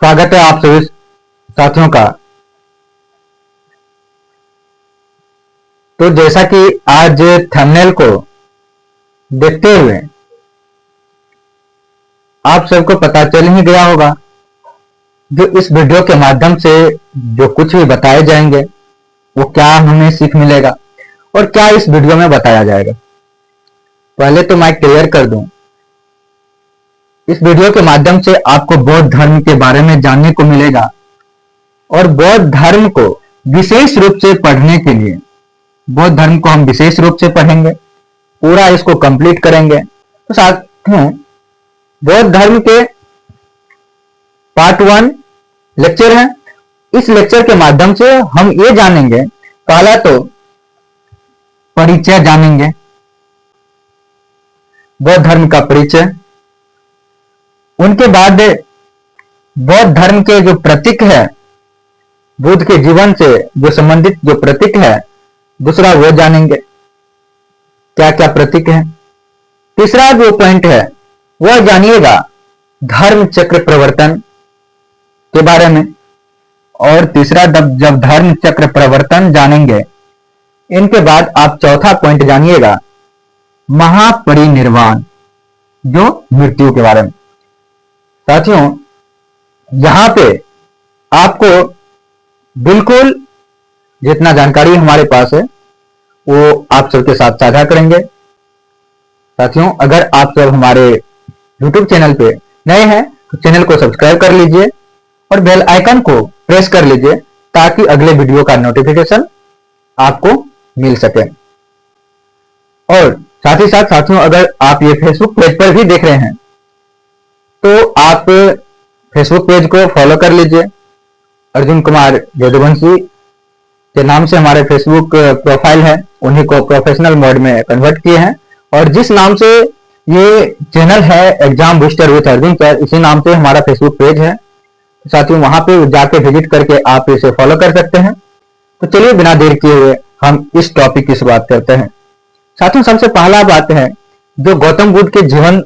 स्वागत है आप सभी साथियों का। तो जैसा कि आज थंबनेल को देखते हुए आप सबको पता चल ही गया होगा, जो इस वीडियो के माध्यम से जो कुछ भी बताए जाएंगे वो क्या हमें सीख मिलेगा और क्या इस वीडियो में बताया जाएगा। पहले तो मैं क्लियर कर दूं, इस वीडियो के माध्यम से आपको बौद्ध धर्म के बारे में जानने को मिलेगा और बौद्ध धर्म को विशेष रूप से पढ़ने के लिए बौद्ध धर्म को हम विशेष रूप से पढ़ेंगे, पूरा इसको कंप्लीट करेंगे। तो साथियों, बौद्ध धर्म के पार्ट 1 लेक्चर है। इस लेक्चर के माध्यम से हम ये जानेंगे, पहला तो परिचय जानेंगे, बौद्ध धर्म का परिचय। उनके बाद बौद्ध धर्म के जो प्रतीक है, बुद्ध के जीवन से जो संबंधित जो प्रतीक है, दूसरा वो जानेंगे क्या क्या प्रतीक है। तीसरा जो पॉइंट है वह जानिएगा धर्म चक्र प्रवर्तन के बारे में। और तीसरा जब धर्म चक्र प्रवर्तन जानेंगे, इनके बाद आप चौथा पॉइंट जानिएगा महापरिनिर्वाण, जो मृत्यु के बारे में। साथियों, यहां पे आपको बिल्कुल जितना जानकारी हमारे पास है वो आप सबके साथ साझा करेंगे। साथियों, अगर आप सब हमारे YouTube चैनल पे नए हैं तो चैनल को सब्सक्राइब कर लीजिए और बेल आइकन को प्रेस कर लीजिए ताकि अगले वीडियो का नोटिफिकेशन आपको मिल सके। और साथ ही साथ साथियों, अगर आप ये फेसबुक पेज पर भी देख रहे हैं तो आप फेसबुक पेज को फॉलो कर लीजिए। अर्जुन कुमार यदुवंशी के नाम से हमारे फेसबुक प्रोफाइल है, उन्हीं को प्रोफेशनल मोड में कन्वर्ट किए हैं। और जिस नाम से ये चैनल है exam booster with Arjun sir, इसी नाम से हमारा फेसबुक पेज है। साथियों, वहां पे जाके विजिट करके आप इसे फॉलो कर सकते हैं। तो चलिए बिना देर किए हुए हम इस टॉपिक की शुरुआत करते हैं। साथियों, सबसे पहला बात है जो गौतम बुद्ध के जीवन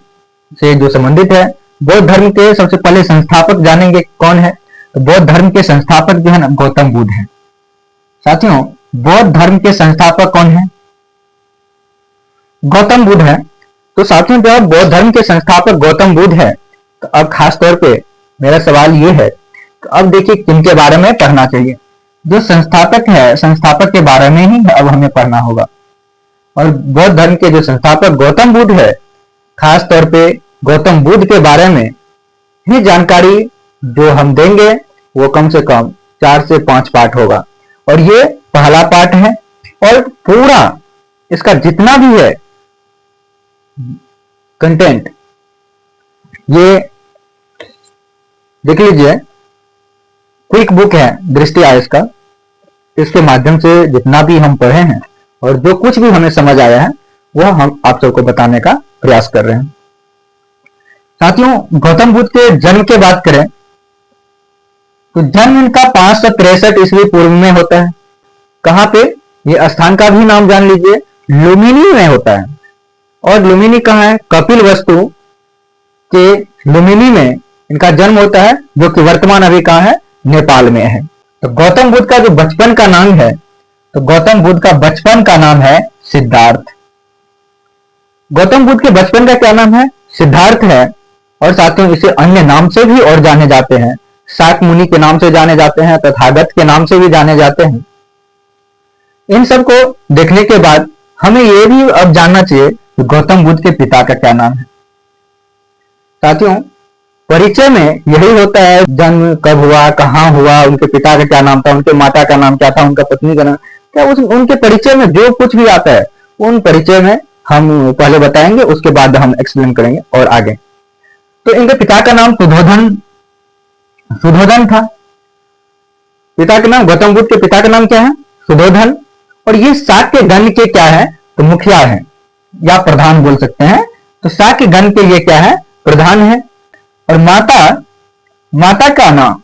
से जो संबंधित है। बौद्ध धर्म के सबसे पहले संस्थापक जानेंगे कौन है। तो बौद्ध धर्म के संस्थापक जो है ना, गौतम बुद्ध है। साथियों, बौद्ध धर्म के संस्थापक कौन है? गौतम बुद्ध है। तो साथियों, जब बौद्ध धर्म के संस्थापक गौतम बुद्ध है तो अब खास तौर पे मेरा सवाल ये है, तो अब देखिए किनके बारे में पढ़ना चाहिए। जो संस्थापक है, संस्थापक के बारे में ही अब हमें पढ़ना होगा। और बौद्ध धर्म के जो संस्थापक गौतम बुद्ध है, खास तौर पे गौतम बुद्ध के बारे में ही जानकारी जो हम देंगे वो कम से कम 4 से 5 पार्ट होगा। और ये पहला पार्ट है और पूरा इसका जितना भी है कंटेंट, ये देख लीजिए, क्विक बुक है दृष्टि आयस का। इसके माध्यम से जितना भी हम पढ़े हैं और जो कुछ भी हमें समझ आया है वह हम आप सबको बताने का प्रयास कर रहे हैं। साथियों, गौतम बुद्ध के जन्म की बात करें तो जन्म इनका 563 ईस्वी पूर्व में होता है। कहां पे? ये स्थान का भी नाम जान लीजिए, लुम्बिनी में होता है। और लुम्बिनी कहां है? कपिलवस्तु के लुम्बिनी में इनका जन्म होता है, जो कि वर्तमान अभी कहां है? नेपाल में है। तो गौतम बुद्ध का जो बचपन का नाम है, तो गौतम बुद्ध का बचपन का नाम है सिद्धार्थ। गौतम बुद्ध के बचपन का क्या नाम है? सिद्धार्थ है। और साथियों, इसे अन्य नाम से भी और जाने जाते हैं। शाक मुनि के नाम से जाने जाते हैं, तथागत के नाम से भी जाने जाते हैं। इन सब को देखने के बाद हमें यह भी अब जानना चाहिए कि गौतम बुद्ध के पिता का क्या नाम है। साथियों, परिचय में यही होता है, जन्म कब हुआ, कहाँ हुआ, उनके पिता का क्या नाम था, उनके माता का नाम क्या था, उनका पत्नी का नाम क्या, उनके परिचय में जो कुछ भी आता है उन परिचय में हम पहले बताएंगे, उसके बाद हम एक्सप्लेन करेंगे और आगे। तो इनके पिता का नाम सुधोधन था। पिता का नाम, गौतम बुद्ध के पिता का नाम क्या है? सुधोधन। और ये शाक्य गण के क्या है? तो मुखिया है या प्रधान बोल सकते हैं। तो शाक्य गण के लिए क्या है? प्रधान है। और माता का नाम,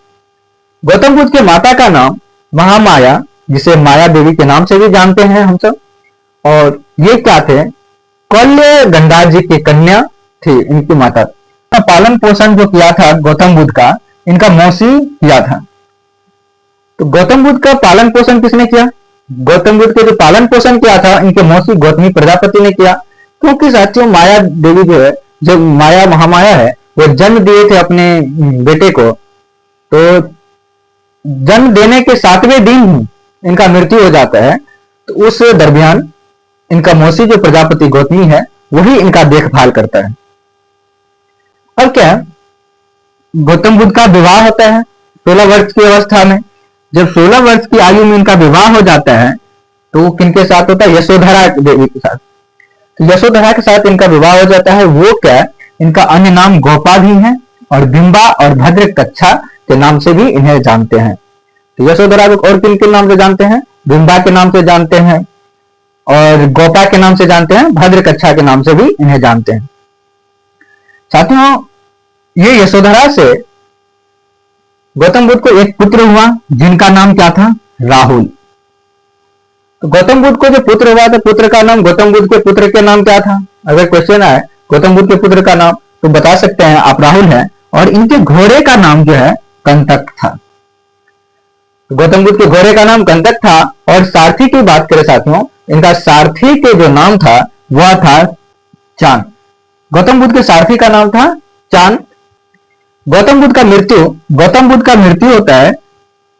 गौतम बुद्ध के माता का नाम महामाया, जिसे माया देवी के नाम से भी जानते हैं हम सब। और ये क्या थे? कौल्य गंगा जी की कन्या थी इनकी माता। पालन पोषण जो किया था गौतम बुद्ध का, इनका मौसी किया था। तो गौतम बुद्ध का पालन पोषण किसने किया? गौतम बुद्ध के जो पालन पोषण किया था इनके मौसी गौतमी प्रजापति ने किया। क्योंकि साथियों माया देवी जो है, जो माया महामाया है, वो जन्म दिए थे अपने बेटे को। तो जन्म देने के 7वें दिन ही इनका मृत्यु हो जाता है। तो उस दरमियान इनका मौसी जो प्रजापति गौतमी है वही इनका देखभाल करता है। अब क्या है, गौतम बुद्ध का विवाह होता है 16 वर्ष की अवस्था में। जब 16 वर्ष की आयु में इनका विवाह हो जाता है तो वो किनके साथ होता है? यशोधरा देवी के साथ। तो यशोधरा के साथ इनका विवाह हो जाता है। वो क्या, इनका अन्य नाम गोपा भी है और बिंबा और भद्र कच्छा के नाम से भी इन्हें जानते हैं। तो यशोधरा को और किन किन नाम से जानते हैं? बिंबा के नाम से जानते हैं और गोपा के नाम से जानते हैं, भद्र कच्छा के नाम से भी इन्हें जानते हैं। साथियों, ये यशोधरा से गौतम बुद्ध को एक पुत्र हुआ जिनका नाम क्या था? राहुल। तो गौतम बुद्ध को जो पुत्र हुआ था, पुत्र का नाम, गौतम बुद्ध के पुत्र के नाम क्या था? अगर क्वेश्चन आए गौतम बुद्ध के पुत्र का नाम, तो बता सकते हैं आप राहुल है। और इनके घोड़े का नाम जो है कंटक था। गौतम बुद्ध के घोड़े का नाम कंटक था। और सारथी की बात करें साथियों, इनका सारथी के जो नाम था वह था चांद। गौतम बुद्ध के सारथी का नाम था चांद। गौतम बुद्ध का मृत्यु होता है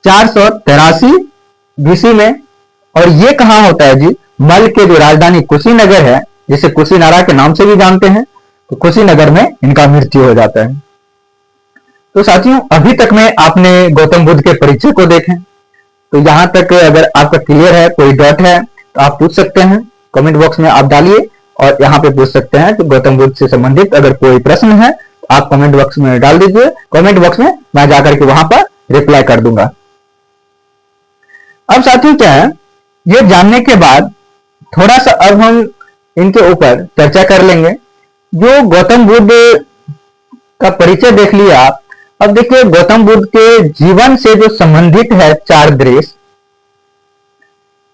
483 बीसी में। और ये कहां होता है जी? मल के जो राजधानी कुशीनगर है, जिसे कुशीनारा के नाम से भी जानते हैं, तो कुशीनगर में इनका मृत्यु हो जाता है। तो साथियों, अभी तक में आपने गौतम बुद्ध के परिचय को देखें। तो यहां तक अगर आपका क्लियर है, कोई डाउट है तो आप पूछ सकते हैं, कमेंट बॉक्स में आप डालिए और यहाँ पे पूछ सकते हैं। तो गौतम बुद्ध से संबंधित अगर कोई प्रश्न है तो आप कमेंट बॉक्स में डाल दीजिए। कमेंट बॉक्स में मैं जाकर के वहां पर रिप्लाई कर दूंगा। अब साथियों क्या है, ये जानने के बाद थोड़ा सा अब हम इनके ऊपर चर्चा कर लेंगे। जो गौतम बुद्ध का परिचय देख लिया आप। अब देखिए, गौतम बुद्ध के जीवन से जो संबंधित है 4 दृश्य,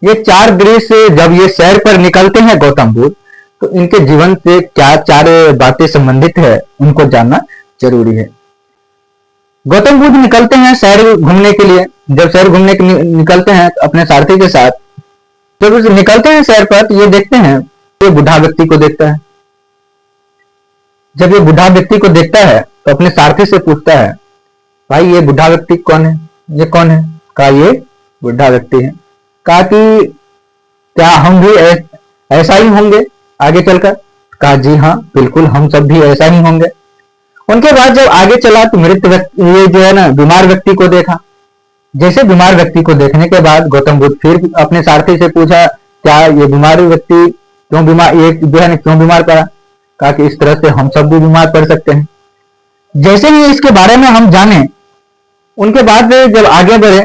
ये 4 दृश्य जब ये सैर पर निकलते हैं गौतम बुद्ध, तो इनके जीवन से क्या 4 बातें संबंधित है उनको जानना जरूरी है। गौतम बुद्ध निकलते हैं सैर घूमने के लिए। जब सैर घूमने के निकलते हैं अपने सारथी के साथ, जब निकलते हैं सैर पर तो ये देखते हैं, ये बुढ़ा व्यक्ति को देखता है। जब ये बुढ़ा व्यक्ति को देखता है तो अपने सारथी से पूछता है, भाई ये बुढ़ा व्यक्ति कौन है? ये कौन है? कहा ये बुढ़ा व्यक्ति है। कहा कि क्या हम भी ऐसा ही होंगे आगे चलकर? कहा जी हाँ, बिल्कुल हम सब भी ऐसा ही होंगे। उनके बाद जब आगे चला तो मृत व्यक्ति, ये जो है ना, बीमार व्यक्ति को देखा। जैसे बीमार व्यक्ति को देखने के बाद गौतम बुद्ध फिर अपने सारथी से पूछा, क्या ये बीमार व्यक्ति क्यों बीमार, ये जो है ना क्यों बीमार पड़ा? कहा कि इस तरह से हम सब भी बीमार पड़ सकते हैं। जैसे ही इसके बारे में हम जाने, उनके बाद जब आगे बढ़े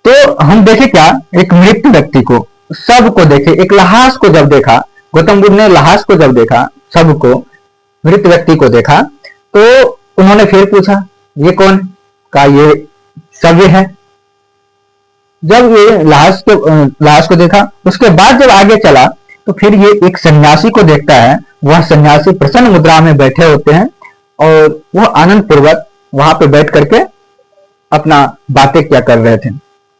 तो हम देखे क्या, एक मृत व्यक्ति को, सबको देखे, एक लाश को जब देखा, गौतम बुद्ध ने लाश को जब देखा, सबको, मृत व्यक्ति को देखा, तो उन्होंने फिर पूछा ये कौन? कहा ये सव्य है। जब ये लाश को देखा, उसके बाद जब आगे चला तो फिर ये एक सन्यासी को देखता है। वह सन्यासी प्रसन्न मुद्रा में बैठे होते हैं और वह आनंद पूर्वक वहां पे बैठ करके अपना बातें क्या कर रहे थे।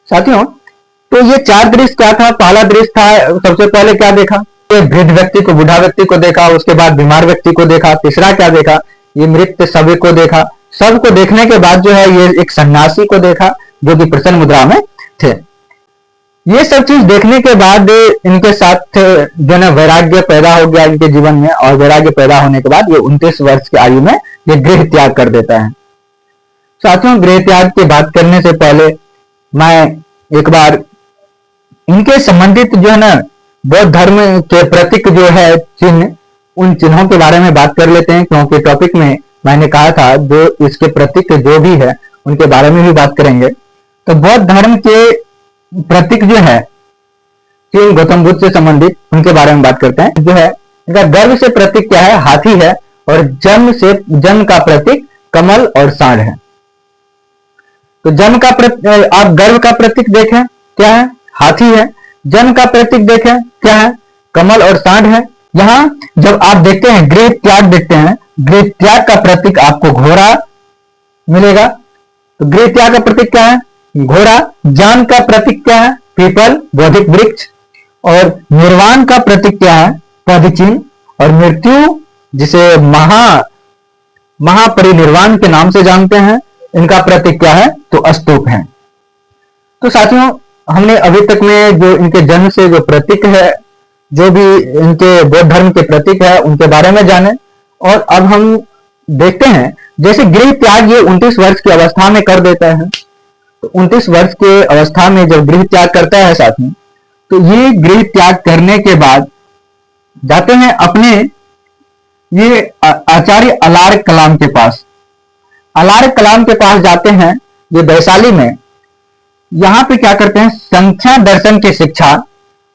साथियों, तो ये 4 दृश्य क्या था? पहला दृश्य था, सबसे पहले क्या देखा? ये वृद्ध व्यक्ति को, बुढ़ा व्यक्ति को देखा। उसके बाद बीमार व्यक्ति को देखा। तीसरा क्या देखा? ये मृत सभी को देखा। सबको देखने के बाद जो है ये एक सन्यासी को देखा जो कि प्रसन्न मुद्रा में थे। ये सब चीज देखने के बाद इनके साथ जो है वैराग्य पैदा हो गया इनके जीवन में। और वैराग्य पैदा होने के बाद ये 29 वर्ष की आयु में ये गृह त्याग कर देता है। साथियों, गृह त्याग की बात करने से पहले मैं एक बार इनके संबंधित जो है ना बौद्ध धर्म के प्रतीक जो है चिन्ह, उन चिन्हों के बारे में बात कर लेते हैं। क्योंकि टॉपिक में मैंने कहा था जो इसके प्रतीक जो भी है उनके बारे में भी बात करेंगे। तो बौद्ध धर्म के प्रतीक जो है चिन्ह गौतम बुद्ध से संबंधित, उनके बारे में बात करते हैं। जो है इनका गर्भ से प्रतीक क्या है? हाथी है। और जन्म का प्रतीक कमल और सांड है। तो जन्म का आप गर्भ का प्रतीक देखें क्या है? हाथी है। जन्म का प्रतीक देखें क्या है? कमल और सांड है। यहाँ जब आप देखते हैं गृह त्याग देखते हैं, गृह त्याग का प्रतीक आपको घोड़ा मिलेगा। तो गृह त्याग का प्रतीक क्या है? घोड़ा। ज्ञान का प्रतीक क्या है? पीपल, बौद्धिक वृक्ष। और निर्वाण का प्रतीक क्या है? पदचिन्ह। और मृत्यु, जिसे महापरिनिर्वाण के नाम से जानते हैं, इनका प्रतीक क्या है? तो स्तूप है। तो साथियों, हमने अभी तक में जो इनके जन्म से जो प्रतीक है, जो भी इनके बौद्ध धर्म के प्रतीक है, उनके बारे में जाने। और अब हम देखते हैं, जैसे गृह त्याग ये 29 वर्ष की अवस्था में कर देता है। तो 29 वर्ष के अवस्था में जब गृह त्याग करता है साथियों, तो ये गृह त्याग करने के बाद जाते हैं अपने ये आचार्य अलार कलाम के पास। अलार कलाम के पास जाते हैं, ये वैशाली में। यहाँ पे क्या करते हैं? संख्या दर्शन की शिक्षा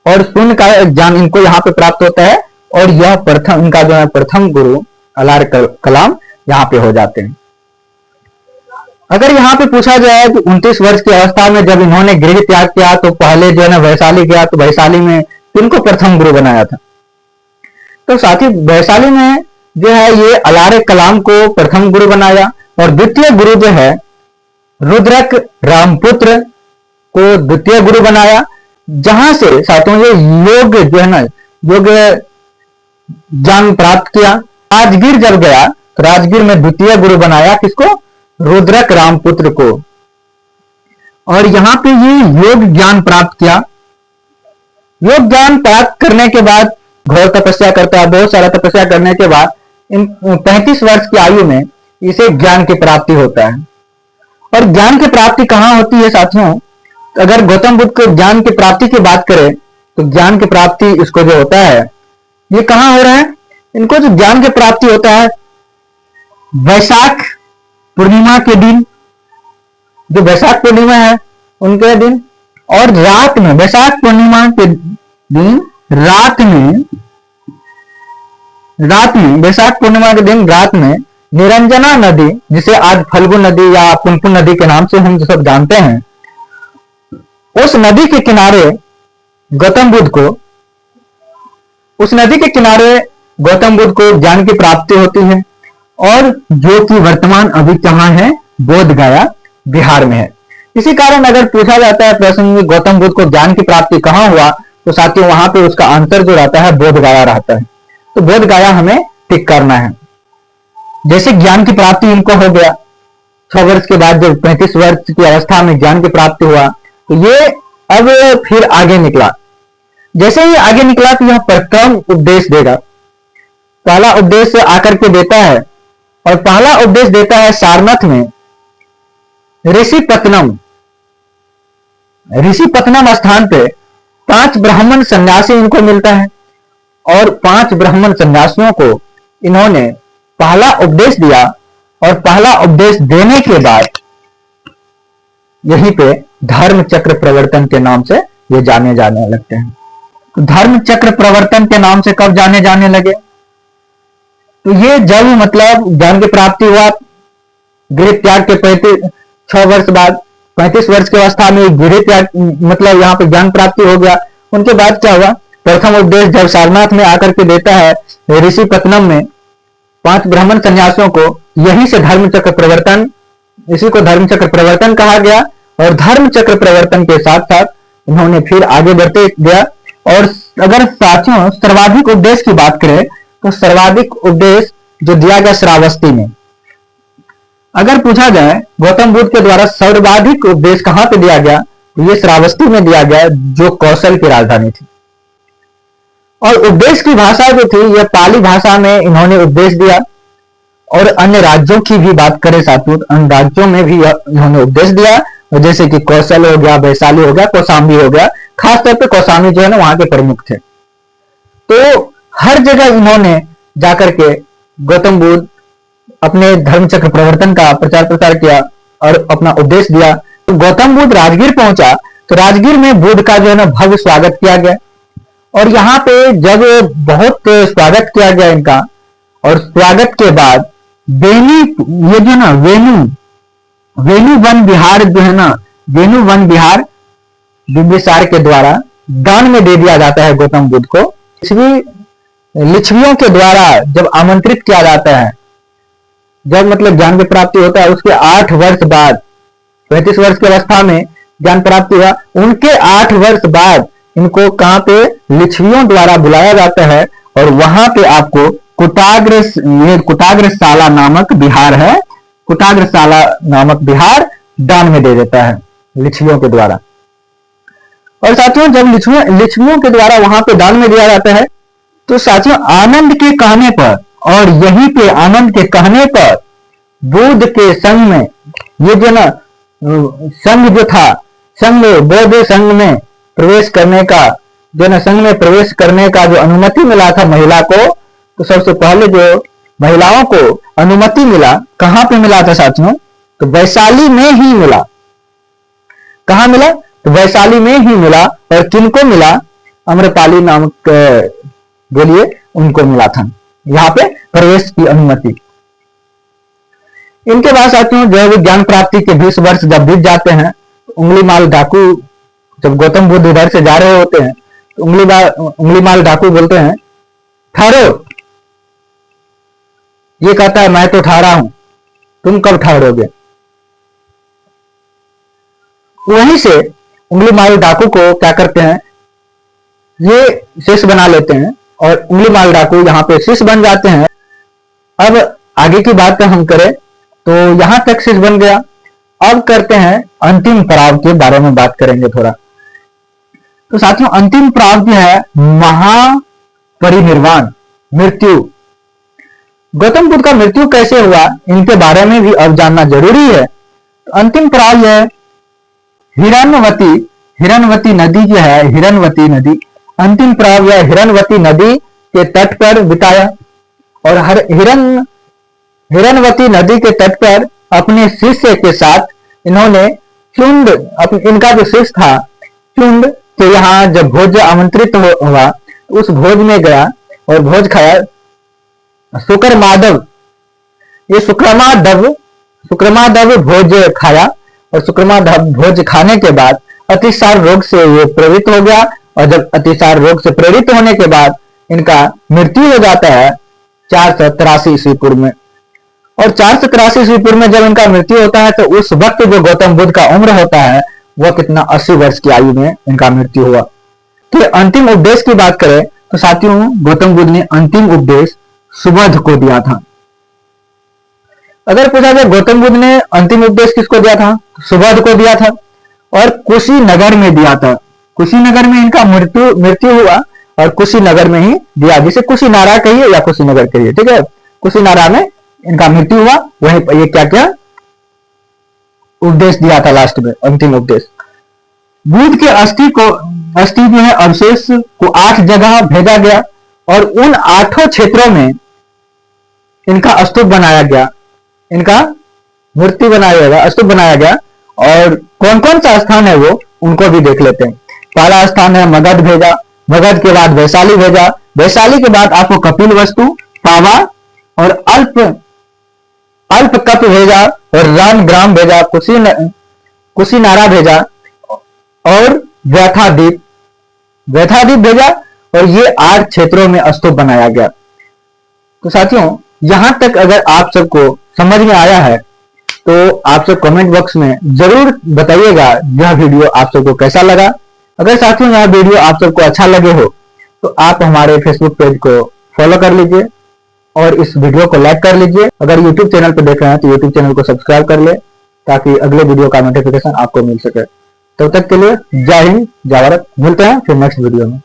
और शून्य का ज्ञान इनको यहाँ पे प्राप्त होता है। और यह प्रथम, इनका जो है प्रथम गुरु अलार कलाम यहाँ पे हो जाते हैं। अगर यहाँ पे पूछा जाए कि 29 वर्ष की अवस्था में जब इन्होंने गृह त्याग किया, तो पहले जो है ना वैशाली गया, तो वैशाली में इनको प्रथम गुरु बनाया था। तो साथ ही वैशाली में जो है ये अलार कलाम को प्रथम गुरु बनाया। और द्वितीय गुरु जो है रुद्रक रामपुत्र को द्वितीय गुरु बनाया, जहां से साथियों ये योग जो है ना, योग ज्ञान प्राप्त किया। राजगीर जब गया, तो राजगीर में द्वितीय गुरु बनाया किसको? रुद्रक रामपुत्र को। और यहां पे ये योग ज्ञान प्राप्त किया। योग ज्ञान प्राप्त करने के बाद घोर तपस्या करता है। बहुत सारा तपस्या करने के बाद इन 35 वर्ष की आयु में इसे ज्ञान की प्राप्ति होता है। और ज्ञान की प्राप्ति कहां होती है साथियों? अगर गौतम बुद्ध को ज्ञान की प्राप्ति की बात करें, तो ज्ञान की प्राप्ति इसको जो होता है, ये कहां हो रहा है? इनको जो ज्ञान की प्राप्ति होता है वैशाख पूर्णिमा के दिन, जो वैशाख पूर्णिमा है उनके दिन। और रात में, वैशाख पूर्णिमा के दिन रात में वैशाख पूर्णिमा के दिन रात में निरंजना नदी, जिसे आज फल्गु नदी या पुनपुन नदी के नाम से हम सब जानते हैं, उस नदी के किनारे गौतम बुद्ध को ज्ञान की प्राप्ति होती है। और जो कि वर्तमान अभी कहां है? बोध गया बिहार में है। इसी कारण अगर पूछा जाता है प्रश्न में गौतम बुद्ध को ज्ञान की प्राप्ति कहां हुआ, तो साथियों वहां पे उसका आंसर जो रहता है बोध गया रहता है। तो बोध गया हमें टिक करना है। जैसे ज्ञान की प्राप्ति इनको हो गया 6 वर्ष के बाद, जब 35 वर्ष की अवस्था में ज्ञान की प्राप्ति हुआ, तो ये अब फिर आगे निकला। जैसे ही आगे निकला तो यह प्रथम उपदेश देगा। पहला उपदेश आकर के देता है, और पहला उपदेश देता है सारनाथ में ऋषिपत्तनम स्थान पे 5 ब्राह्मण सन्यासी इनको मिलता है। और 5 ब्राह्मण सन्यासियों को इन्होंने पहला उपदेश दिया। और पहला उपदेश देने के बाद यहीं पे धर्म चक्र प्रवर्तन के नाम से ये जाने लगते हैं। तो धर्म चक्र प्रवर्तन के नाम से कब जाने लगे? तो ये जब मतलब ज्ञान की प्राप्ति हुआ, गृह त्याग के 6 वर्ष बाद 35 वर्ष की अवस्था में गृह त्याग मतलब यहाँ पे ज्ञान प्राप्ति हो गया। उनके बाद क्या हुआ? प्रथम उपदेश जब सारनाथ में आकर के देता है ऋषिपत्तनम में 5 ब्राह्मण सन्यासियों को, यहीं से धर्म चक्र प्रवर्तन, इसी को धर्म चक्र प्रवर्तन कहा गया। और धर्म चक्र प्रवर्तन के साथ साथ उन्होंने फिर आगे बढ़ते गया। और अगर साथियों सर्वाधिक उपदेश की बात करें, तो सर्वाधिक उपदेश जो दिया गया श्रावस्ती में। अगर पूछा जाए गौतम बुद्ध के द्वारा सर्वाधिक उपदेश कहां पे दिया गया, तो ये श्रावस्ती में दिया गया, जो कौशल की राजधानी थी। और उपदेश की भाषा जो थी, यह पाली भाषा में इन्होंने उपदेश दिया। और अन्य राज्यों की भी बात करें साथियों, अन्य राज्यों में भी इन्होंने उपदेश दिया, जैसे कि कौशल हो गया, वैशाली हो गया, कौशाम्बी हो गया। खासतौर पे कौशाम्बी जो है ना, वहां के प्रमुख थे। तो हर जगह इन्होंने जाकर के गौतम बुद्ध अपने धर्म चक्र प्रवर्तन का प्रचार प्रसार किया और अपना उपदेश दिया। तो गौतम बुद्ध राजगीर पहुंचा, तो राजगीर में बुद्ध का जो है ना भव्य स्वागत किया गया। और यहाँ पे जब बहुत स्वागत किया गया इनका, और स्वागत के बाद ये जो ना वेणु वन विहार जो है ना, वेणु वन विहार बिंबिसार के द्वारा दान में दे दिया जाता है गौतम बुद्ध को। लिच्छवियों के द्वारा जब आमंत्रित किया जाता है जब मतलब ज्ञान की प्राप्ति होता है उसके 8 वर्ष बाद, 35 वर्ष की अवस्था में ज्ञान प्राप्ति हुआ, उनके 8 वर्ष बाद इनको कहां पे लिच्छवियों द्वारा बुलाया जाता है और वहां पे आपको कुटाग्रशाला नामक बिहार है, कुटाग्रशाला नामक बिहार दान में दे देता है लिच्छवियों के द्वारा। और साथियों जब लिच्छवियों के द्वारा वहां पे दान में दिया जाता है तो साथियों आनंद के कहने पर, और यहीं पे आनंद के कहने पर बुद्ध के संघ में ये जो ना संघ जो था, संघ में बौद्ध संघ में प्रवेश करने का जो ना संघ में प्रवेश करने का जो अनुमति मिला था महिला को, तो सबसे पहले जो महिलाओं को अनुमति मिला कहां पे मिला था साथियों, तो वैशाली में ही मिला। कहां मिला, तो वैशाली में ही मिला। और किनको मिला, अम्रपाली नामक बोलिए उनको मिला था यहाँ पे प्रवेश की अनुमति। इनके बाद साथियों जो है ज्ञान प्राप्ति के 20 वर्ष जब बीत जाते हैं, उंगलीमाल डाकू जब गौतम बुद्ध इधर से जा रहे होते हैं तो उंगलीमाल डाकू बोलते हैं ठहरो। ये कहता है मैं तो ठहरा हूं, तुम कब ठहरोगे। वहीं से उंगलीमाल डाकू को क्या करते हैं, ये शिष्य बना लेते हैं और उंगलीमाल डाकू यहाँ पे शिष्य बन जाते हैं। अब आगे की बात हम करें तो यहां तक शिष्य बन गया। अब करते हैं अंतिम पड़ाव के बारे में बात करेंगे थोड़ा। तो साथियों अंतिम पड़ाव जो है महापरिनिर्वाण, मृत्यु। गौतम बुद्ध का मृत्यु कैसे हुआ इनके बारे में भी अब जानना जरूरी है। तो अंतिम पड़ाव यह है हिरण्यवती नदी जो है, हिरण्यवती नदी, अंतिम पड़ाव यह हिरण्यवती नदी के तट पर बिताया। और हिरण्यवती नदी के तट पर अपने शिष्य के साथ इन्होंने चुंड, इनका जो शिष्य था चुंड के यहाँ जब भोज आमंत्रित हुआ उस भोज में गया और भोज खाया। शुक्रमादव, ये शुक्रमादव भोज खाया और शुक्रमादव भोज खाने के बाद अतिसार रोग से ये प्रेरित हो गया। और जब अतिसार रोग से प्रेरित होने के बाद इनका मृत्यु हो जाता है 483 ईस्वी पूर्व में। और 483 ईस्वी पूर्व में जब इनका मृत्यु होता है तो उस वक्त जो गौतम बुद्ध का उम्र होता है वह कितना 80 वर्ष की आयु में इनका मृत्यु हुआ। तो अंतिम उपदेश की बात करें तो साथियों गौतम बुद्ध ने अंतिम उपदेश सुबोध को दिया था। अगर पूछा जाए गौतम बुद्ध ने अंतिम उपदेश किसको दिया था, सुबोध को दिया था और कुशीनगर में दिया था। कुशीनगर में इनका मृत्यु हुआ और कुशीनगर में ही दिया, जिसे कुशीनारा कहिए या कुशीनगर कहिए, ठीक है। कुशीनारा में इनका मृत्यु हुआ, वहीं ये क्या क्या उपदेश दिया था लास्ट में, अंतिम उपदेश। बुद्ध के अस्थि जो है अवशेष को 8 जगह भेजा गया और उन 8 क्षेत्रों में इनका स्तूप बनाया गया, इनका मूर्ति बनाया गया, स्तूप बनाया गया। और कौन कौन सा स्थान है वो उनको भी देख लेते हैं। पहला स्थान है मगध भेजा, मगध के बाद वैशाली भेजा, वैशाली के बाद आपको कपिल वस्तु, पावा और अल्प कप भेजा और रणग्राम भेजा, कुशीनारा भेजा और व्यथाद्वीप भेजा। और ये 8 क्षेत्रों में स्तूप बनाया गया। तो साथियों यहां तक अगर आप सबको समझ में आया है तो आप सब कमेंट बॉक्स में जरूर बताइएगा यह वीडियो आप सबको कैसा लगा। अगर साथियों यह वीडियो आप सबको अच्छा लगे हो तो आप हमारे फेसबुक पेज को फॉलो कर लीजिए और इस वीडियो को लाइक कर लीजिए। अगर यूट्यूब चैनल पर देख रहे हैं तो यूट्यूब चैनल को सब्सक्राइब कर ले ताकि अगले वीडियो का नोटिफिकेशन आपको मिल सके। तब तक के लिए जय हिंद, जय भारत। मिलते हैं फिर नेक्स्ट वीडियो में।